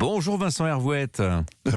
Bonjour Vincent Hervouette.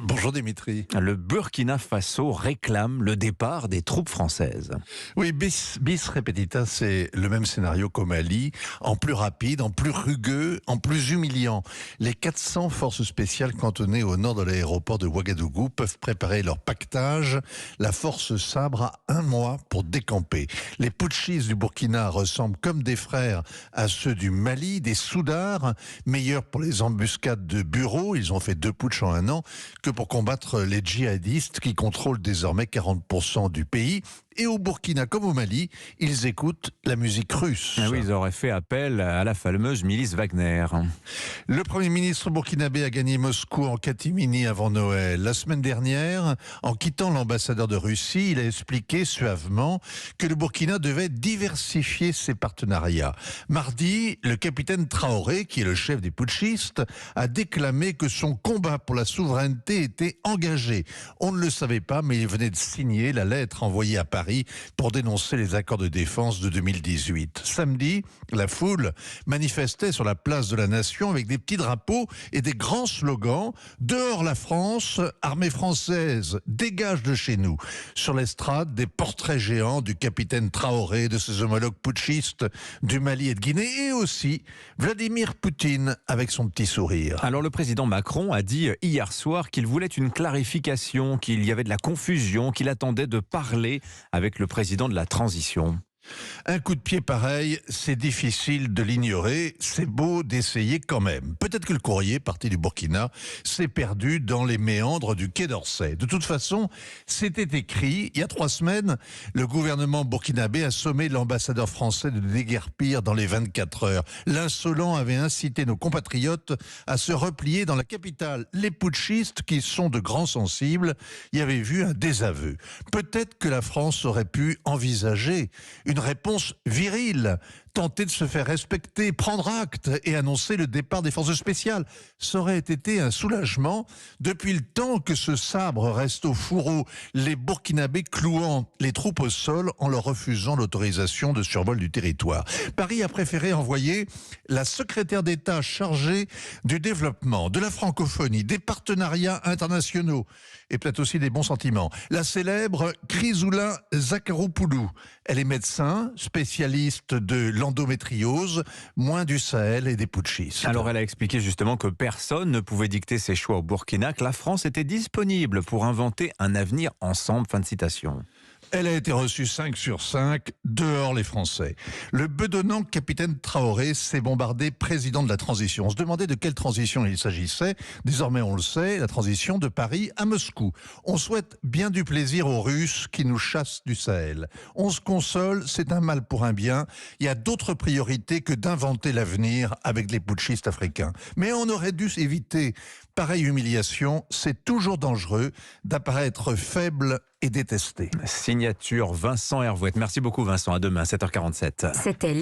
Bonjour Dimitri. Le Burkina Faso réclame le départ des troupes françaises. Oui, bis repetita, c'est le même scénario qu'au Mali, en plus rapide, en plus rugueux, en plus humiliant. Les 400 forces spéciales cantonnées au nord de l'aéroport de Ouagadougou peuvent préparer leur pactage. La force sabre a un mois pour décamper. Les putschistes du Burkina ressemblent comme des frères à ceux du Mali, des soudards, meilleurs pour les embuscades de bureaux. Ils ont fait 2 putschs en un an, que pour combattre les djihadistes qui contrôlent désormais 40% du pays. Et au Burkina comme au Mali, ils écoutent la musique russe. Ah oui, ils auraient fait appel à la fameuse milice Wagner. Le Premier ministre burkinabé a gagné Moscou en catimini avant Noël. La semaine dernière, en quittant l'ambassadeur de Russie, il a expliqué suavement que le Burkina devait diversifier ses partenariats. Mardi, le capitaine Traoré, qui est le chef des putschistes, a déclamé que son combat pour la souveraineté était engagé. On ne le savait pas, mais il venait de signer la lettre envoyée à Paris pour dénoncer les accords de défense de 2018. Samedi, la foule manifestait sur la place de la Nation avec des petits drapeaux et des grands slogans. Dehors la France, armée française, dégage de chez nous. Sur l'estrade, des portraits géants du capitaine Traoré, de ses homologues putschistes du Mali et de Guinée, et aussi Vladimir Poutine avec son petit sourire. Alors le président Macron a dit hier soir qu'il voulait une clarification, qu'il y avait de la confusion, qu'il attendait de parler avec le président de la transition. Un coup de pied pareil, c'est difficile de l'ignorer, c'est beau d'essayer quand même. Peut-être que le courrier, parti du Burkina, s'est perdu dans les méandres du Quai d'Orsay. De toute façon, c'était écrit, il y a 3 semaines, le gouvernement burkinabé a sommé l'ambassadeur français de déguerpir dans les 24 heures. L'insolent avait incité nos compatriotes à se replier dans la capitale. Les putschistes, qui sont de grands sensibles, y avaient vu un désaveu. Peut-être que la France aurait pu envisager une réponse virile, tenter de se faire respecter, prendre acte et annoncer le départ des forces spéciales. Ça aurait été un soulagement depuis le temps que ce sabre reste au fourreau, les Burkinabés clouant les troupes au sol en leur refusant l'autorisation de survol du territoire. Paris a préféré envoyer la secrétaire d'État chargée du développement, de la francophonie, des partenariats internationaux et peut-être aussi des bons sentiments. La célèbre Chrysoula Zakharopoulou. Elle est médecin, spécialiste de l'endométriose, moins du Sahel et des putschistes. Alors elle a expliqué justement que personne ne pouvait dicter ses choix au Burkina, que la France était disponible pour inventer un avenir ensemble. Fin de citation. Elle a été reçue 5 sur 5, dehors les Français. Le bedonnant capitaine Traoré s'est bombardé président de la transition. On se demandait de quelle transition il s'agissait. Désormais on le sait, la transition de Paris à Moscou. On souhaite bien du plaisir aux Russes qui nous chassent du Sahel. On se console, c'est un mal pour un bien. Il y a d'autres priorités que d'inventer l'avenir avec les putschistes africains. Mais on aurait dû éviter pareille humiliation. C'est toujours dangereux d'apparaître faible et détesté. Signature Vincent Hervouette. Merci beaucoup Vincent, à demain 7h47. C'était